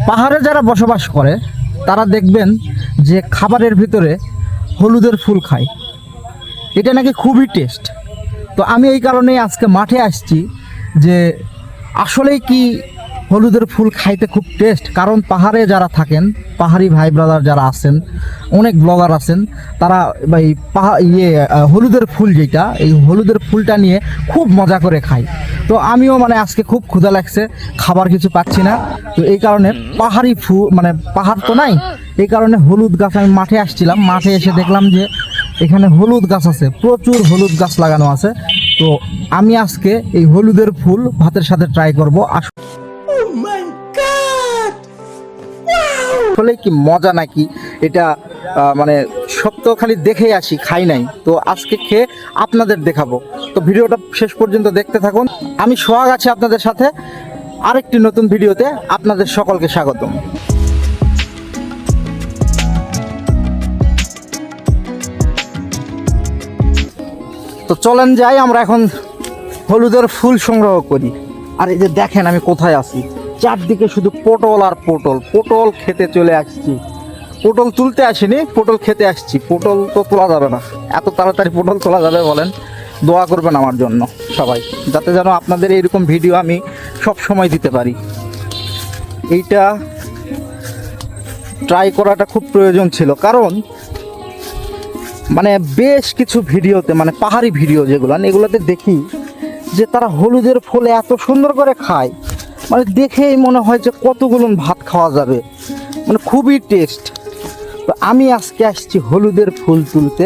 পাহাড়ে যারা বসবাস করে তারা দেখবেন যে খাবারের ভিতরে হলুদের ফুল খায়, এটা নাকি খুবই টেস্ট। তো আমি এই কারণেই আজকে মাঠে আসছি যে আসলেই কি হলুদের ফুল খাইতে খুব টেস্ট। কারণ পাহাড়ে যারা থাকেন, পাহাড়ি ভাই ব্রাদার যারা আছেন, অনেক ব্লগার আছেন, তারা এই হলুদের ফুল যেটা, এই হলুদের ফুলটা নিয়ে খুব মজা করে খায়। তো আমিও মানে আজকে খুব ক্ষুধা লাগছে, খাবার কিছু পাচ্ছি না। তো এই কারণে পাহাড়ি মানে পাহাড় তো নাই, এই কারণে হলুদ গাছ আমি মাঠে আসছিলাম। মাঠে এসে দেখলাম যে এখানে হলুদ গাছ আছে, প্রচুর হলুদ গাছ লাগানো আছে। তো আমি আজকে এই হলুদের ফুল ভাতের সাথে ট্রাই করবো। আসলে কি মজা নাকি এটা মানে সত্য খালি দেখেই আসি, খাই নাই। তো আজকে খেয়ে আপনাদের দেখাবো। তো ভিডিওটা শেষ পর্যন্ত দেখতে থাকুন। আমি সোহাগ আছি আপনাদের সাথে আরেকটি নতুন ভিডিওতে। আপনাদের সকলকে স্বাগতম। তো চলেন যাই, আমরা এখন হলুদের ফুল সংগ্রহ করি। আর এই যে দেখেন আমি কোথায় আছি, চারদিকে শুধু পটল আর পটল। পটল খেতে চলে আসছি, পটল তুলতে আসিনি, পটল খেতে আসছি। পটল তো তোলা যাবে না, এত তাড়াতাড়ি পটল তোলা যাবে বলেন? দোয়া করবেন আমার জন্য সবাই, যাতে যেন আপনাদের এইরকম ভিডিও আমি সব সময় দিতে পারি। এইটা ট্রাই করাটা খুব প্রয়োজন ছিল, কারণ মানে বেশ কিছু ভিডিওতে, মানে পাহাড়ি ভিডিও যেগুলো, এগুলোতে দেখি যে তারা হলুদের ফুল এত সুন্দর করে খায়, মানে দেখেই মনে হয় যে কতগুলো ভাত খাওয়া যাবে, মানে খুবই টেস্ট। তো আমি আজকে আসছি হলুদের ফুল তুলতে।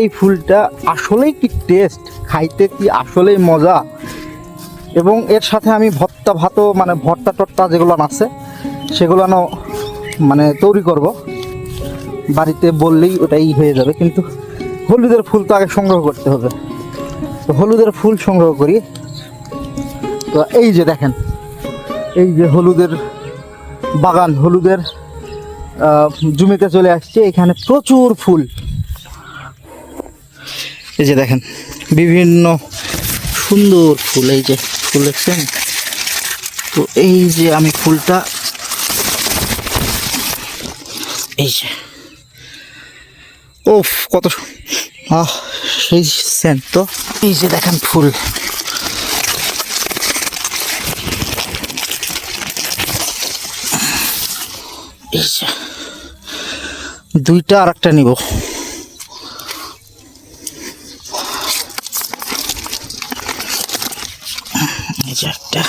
এই ফুলটা আসলেই কি টেস্ট, খাইতে কি আসলেই মজা। এবং এর সাথে আমি ভর্তা ভাতও, মানে ভর্তা টর্তা যেগুলো আছে সেগুলো মানে তৈরি করব। বাড়িতে বললেই ওটাই হয়ে যাবে, কিন্তু হলুদের ফুল তো আগে সংগ্রহ করতে হবে। তো হলুদের ফুল সংগ্রহ করি। তো এই যে দেখেন, এই যে হলুদের বাগান, হলুদের জমিতে চলে আসছে। এখানে প্রচুর ফুল, এই যে দেখেন বিভিন্ন সুন্দর ফুল, এই যে ফুল দেখছেন। তো এই যে আমি ফুলটা, এই যে ওফ কত সেই সেন্ট। তো এই যে দেখেন ফুল, এই যে দুইটা আর একটা নিব। এই যে একটা,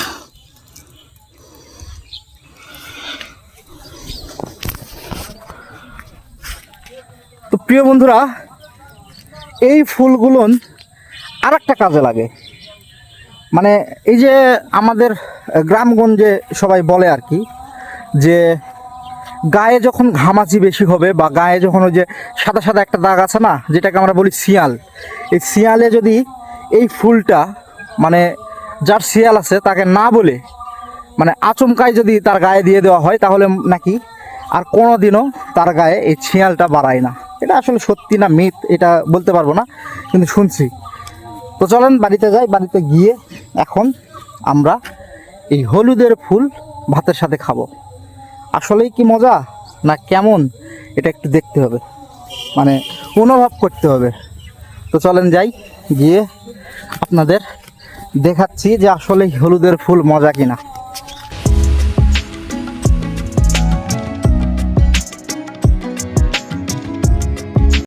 তো প্রিয় বন্ধুরা, এই ফুলগুলো আর একটা কাজে লাগে। মানে এই যে আমাদের গ্রামগঞ্জে সবাই বলে আর কি, যে গায়ে যখন ঘামাচি বেশি হবে, বা গায়ে যখন ওই যে সাদা সাদা একটা দাগ আছে না, যেটাকে আমরা বলি শিয়াল, এই শিয়ালে যদি এই ফুলটা, মানে যার শিয়াল আছে তাকে না বলে, মানে আচমকায় যদি তার গায়ে দিয়ে দেওয়া হয়, তাহলে নাকি আর কোনোদিনও তার গায়ে এই শিয়ালটা বাড়ায় না। এটা আসলে সত্যি না মিথ এটা বলতে পারবো না, কিন্তু শুনছি। তো চলেন বাড়িতে যাই, বাড়িতে গিয়ে এখন আমরা এই হলুদের ফুল ভাতের সাথে খাবো। আসলেই কি মজা না কেমন, এটা একটু দেখতে হবে, মানে অনুভব করতে হবে। তো চলেন যাই, গিয়ে আপনাদের দেখাচ্ছি যে আসলেই হলুদের ফুল মজা কিনা।